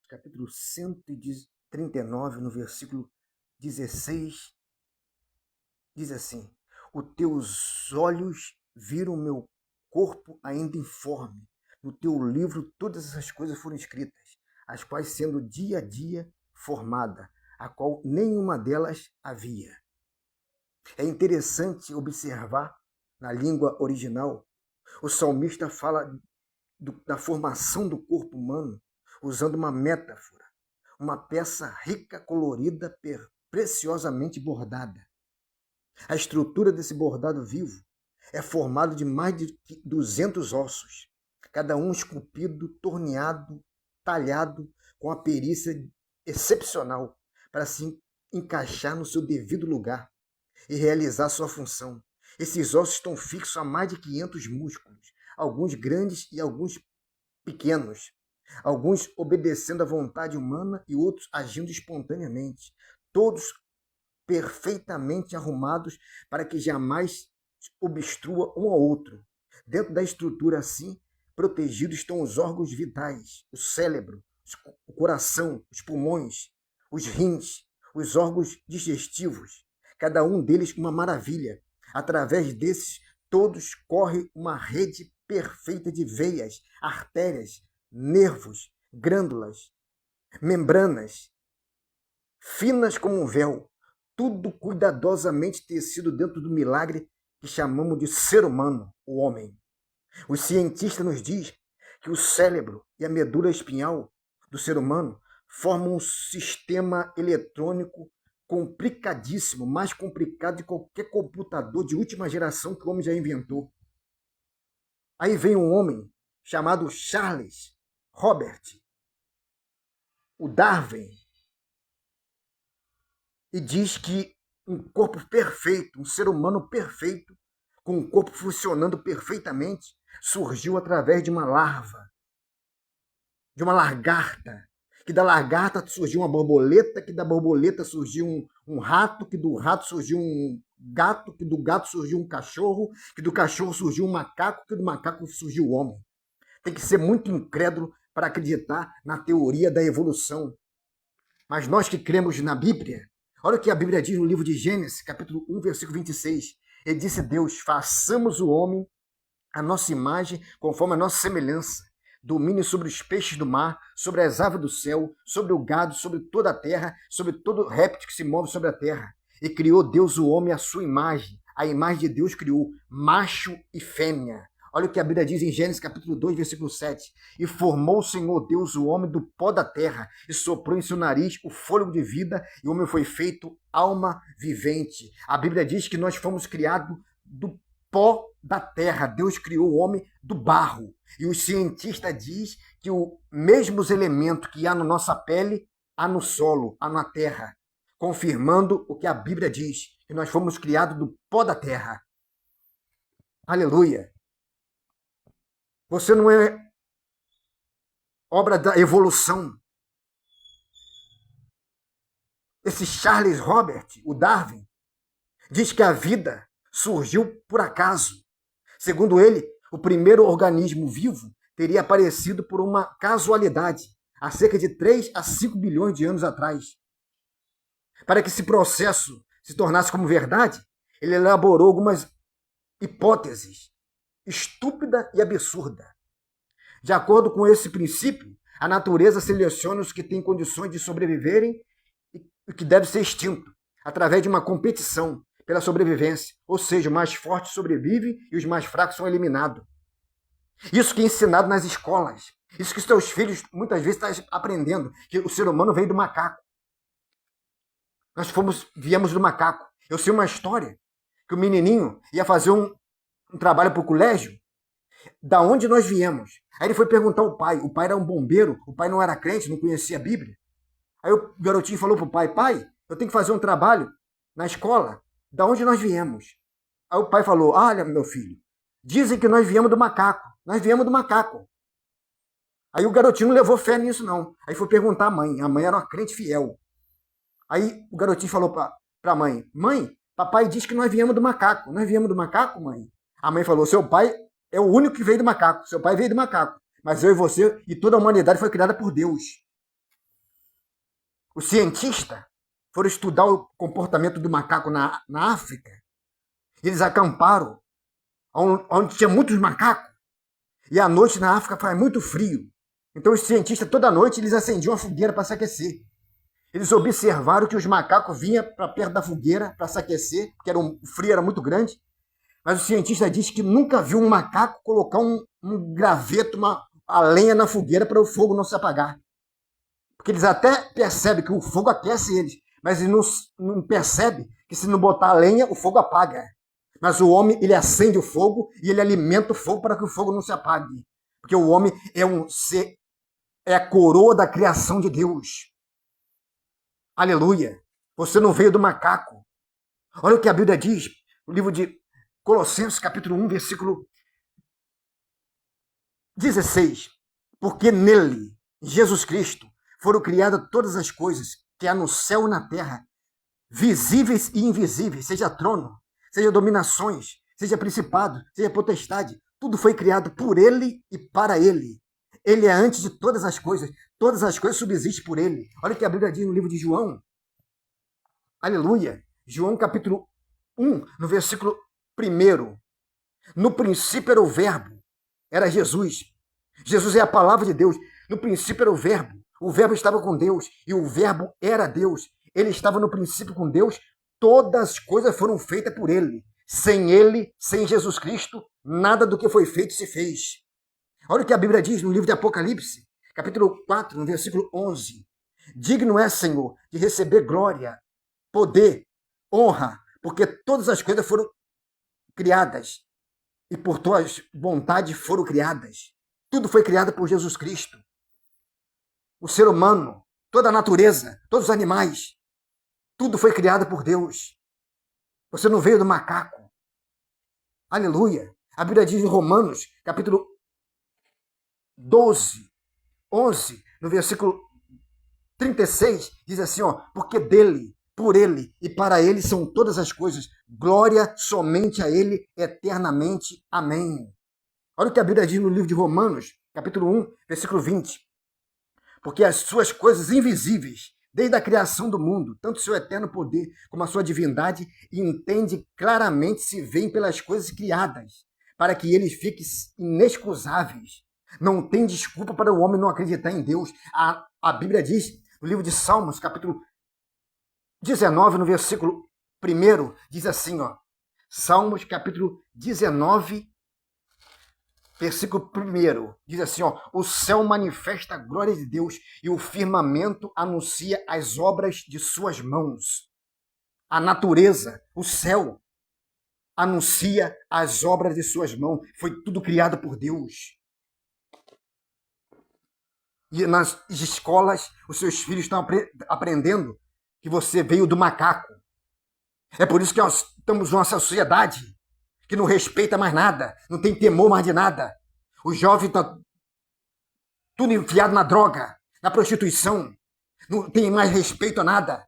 capítulo 139, no versículo 16, diz assim: os teus olhos viram o meu corpo ainda informe. No teu livro todas essas coisas foram escritas, as quais sendo dia a dia formada, a qual nenhuma delas havia. É interessante observar na língua original, o salmista fala da formação do corpo humano usando uma metáfora, uma peça rica, colorida, preciosamente bordada. A estrutura desse bordado vivo é formada de mais de 200 ossos, cada um esculpido, torneado, talhado com a perícia excepcional para se encaixar no seu devido lugar e realizar sua função. Esses ossos estão fixos a mais de 500 músculos, alguns grandes e alguns pequenos, alguns obedecendo à vontade humana e outros agindo espontaneamente, todos perfeitamente arrumados para que jamais obstrua um ao outro. Dentro da estrutura assim, protegidos estão os órgãos vitais, o cérebro, o coração, os pulmões, os rins, os órgãos digestivos, cada um deles uma maravilha. Através desses, todos corre uma rede perfeita de veias, artérias, nervos, glândulas, membranas, finas como um véu, tudo cuidadosamente tecido dentro do milagre que chamamos de ser humano, o homem. Os cientistas nos dizem que o cérebro e a medula espinhal do ser humano formam um sistema eletrônico complicadíssimo, mais complicado de qualquer computador de última geração que o homem já inventou. Aí vem um homem chamado Charles Robert, o Darwin, e diz que um corpo perfeito, um ser humano perfeito, com um corpo funcionando perfeitamente, surgiu através de uma larva, de uma lagarta, que da lagarta surgiu uma borboleta, que da borboleta surgiu um rato, que do rato surgiu um gato, que do gato surgiu um cachorro, que do cachorro surgiu um macaco, que do macaco surgiu o homem. Tem que ser muito incrédulo para acreditar na teoria da evolução. Mas nós que cremos na Bíblia, olha o que a Bíblia diz no livro de Gênesis, capítulo 1, versículo 26. Ele disse: Deus, façamos o homem a nossa imagem, conforme a nossa semelhança, domine sobre os peixes do mar, sobre as aves do céu, sobre o gado, sobre toda a terra, sobre todo réptil que se move sobre a terra. E criou Deus o homem à sua imagem. A imagem de Deus criou macho e fêmea. Olha o que a Bíblia diz em Gênesis capítulo 2, versículo 7. E formou o Senhor Deus o homem do pó da terra, e soprou em seu nariz o fôlego de vida, e o homem foi feito alma vivente. A Bíblia diz que nós fomos criados do pó da terra. Deus criou o homem do barro. E os cientistas dizem que os mesmos elementos que há na nossa pele, há no solo, há na terra. Confirmando o que a Bíblia diz, que nós fomos criados do pó da terra. Aleluia! Você não é obra da evolução. Esse Charles Robert, o Darwin, diz que a vida surgiu por acaso. Segundo ele, o primeiro organismo vivo teria aparecido por uma casualidade, há cerca de 3 a 5 bilhões de anos atrás. Para que esse processo se tornasse como verdade, ele elaborou algumas hipóteses estúpida e absurda. De acordo com esse princípio, a natureza seleciona os que têm condições de sobreviverem e que deve ser extinto, através de uma competição pela sobrevivência. Ou seja, o mais forte sobrevive e os mais fracos são eliminados. Isso que é ensinado nas escolas. Isso que seus filhos muitas vezes estão aprendendo, que o ser humano veio do macaco. Nós viemos do macaco. Eu sei uma história que o menininho ia fazer um trabalho para o colégio, da onde nós viemos. Aí ele foi perguntar ao pai. O pai era um bombeiro, o pai não era crente, não conhecia a Bíblia. Aí o garotinho falou para o pai: pai, eu tenho que fazer um trabalho na escola, da onde nós viemos. Aí o pai falou: olha, meu filho, dizem que nós viemos do macaco. Nós viemos do macaco. Aí o garotinho não levou fé nisso, não. Aí foi perguntar à mãe. A mãe era uma crente fiel. Aí o garotinho falou para a mãe: mãe, papai diz que nós viemos do macaco. Nós viemos do macaco, mãe? A mãe falou: seu pai é o único que veio do macaco. Seu pai veio do macaco. Mas eu e você e toda a humanidade foi criada por Deus. Os cientistas foram estudar o comportamento do macaco na África. Eles acamparam onde tinha muitos macacos. E à noite na África faz muito frio. Então os cientistas, toda noite, eles acendiam a fogueira para se aquecer. Eles observaram que os macacos vinham para perto da fogueira para se aquecer, porque o frio era muito grande. Mas o cientista disse que nunca viu um macaco colocar um graveto, a lenha na fogueira para o fogo não se apagar. Porque eles até percebem que o fogo aquece eles, mas eles não percebem que se não botar a lenha, o fogo apaga. Mas o homem, ele acende o fogo e ele alimenta o fogo para que o fogo não se apague. Porque o homem é a coroa da criação de Deus. Aleluia. Você não veio do macaco. Olha o que a Bíblia diz, no livro de Colossenses, capítulo 1, versículo 16. Porque nele, Jesus Cristo, foram criadas todas as coisas que há no céu e na terra, visíveis e invisíveis, seja trono, seja dominações, seja principado, seja potestade. Tudo foi criado por ele e para ele. Ele é antes de todas as coisas subsistem por ele. Olha o que a Bíblia diz no livro de João. Aleluia. João capítulo 1, no versículo 1. No princípio era o verbo, era Jesus. Jesus é a palavra de Deus. No princípio era o verbo estava com Deus e o verbo era Deus. Ele estava no princípio com Deus, todas as coisas foram feitas por ele. Sem ele, sem Jesus Cristo, nada do que foi feito se fez. Olha o que a Bíblia diz no livro de Apocalipse, capítulo 4, no versículo 11. Digno é, Senhor, de receber glória, poder, honra, porque todas as coisas foram criadas e por tuas vontades foram criadas. Tudo foi criado por Jesus Cristo. O ser humano, toda a natureza, todos os animais, tudo foi criado por Deus. Você não veio do macaco. Aleluia. A Bíblia diz em Romanos, capítulo 12, 11, no versículo 36, diz assim, porque dele, por ele e para ele são todas as coisas. Glória somente a ele eternamente. Amém. Olha o que a Bíblia diz no livro de Romanos, capítulo 1, versículo 20. Porque as suas coisas invisíveis, desde a criação do mundo, tanto o seu eterno poder como a sua divindade, entende claramente se veem pelas coisas criadas, para que eles fiquem inexcusáveis. Não tem desculpa para o homem não acreditar em Deus. A Bíblia diz, no livro de Salmos, capítulo 19, no versículo 1, diz assim, Salmos, capítulo 19, versículo 1, diz assim, o céu manifesta a glória de Deus e o firmamento anuncia as obras de suas mãos. A natureza, o céu, anuncia as obras de suas mãos. Foi tudo criado por Deus. E nas escolas, os seus filhos estão aprendendo que você veio do macaco. É por isso que nós estamos numa sociedade que não respeita mais nada, não tem temor mais de nada. Os jovens estão tudo enfiado na droga, na prostituição. Não tem mais respeito a nada.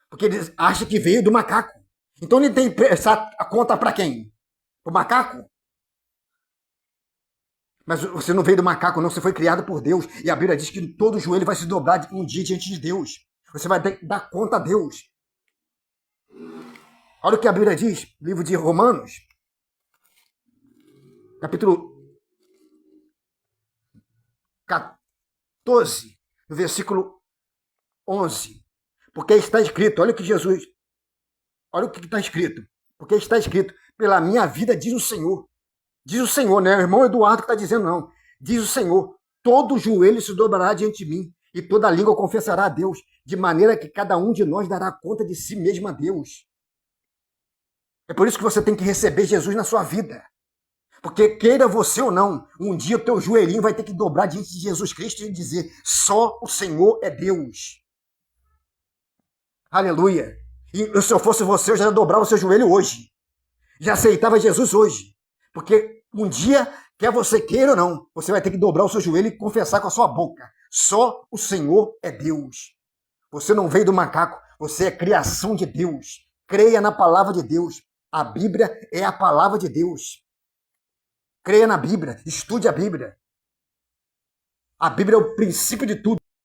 Porque eles acham que veio do macaco. Então ele tem que prestar a conta para quem? O macaco? Mas você não veio do macaco, não. Você foi criado por Deus. E a Bíblia diz que todo joelho vai se dobrar um dia diante de Deus. Você vai dar conta a Deus. Olha o que a Bíblia diz, livro de Romanos, capítulo 14, no versículo 11. Porque está escrito, olha o que está escrito. Porque está escrito, pela minha vida, diz o Senhor. Diz o Senhor, não é o irmão Eduardo que está dizendo, não. Diz o Senhor, todo joelho se dobrará diante de mim, e toda língua confessará a Deus, de maneira que cada um de nós dará conta de si mesmo a Deus. É por isso que você tem que receber Jesus na sua vida. Porque queira você ou não, um dia o teu joelhinho vai ter que dobrar diante de Jesus Cristo e dizer, só o Senhor é Deus. Aleluia. E se eu fosse você, eu já dobrava o seu joelho hoje. Já aceitava Jesus hoje. Porque um dia, quer você queira ou não, você vai ter que dobrar o seu joelho e confessar com a sua boca. Só o Senhor é Deus. Você não veio do macaco, você é criação de Deus. Creia na palavra de Deus. A Bíblia é a palavra de Deus. Creia na Bíblia, estude a Bíblia. A Bíblia é o princípio de tudo.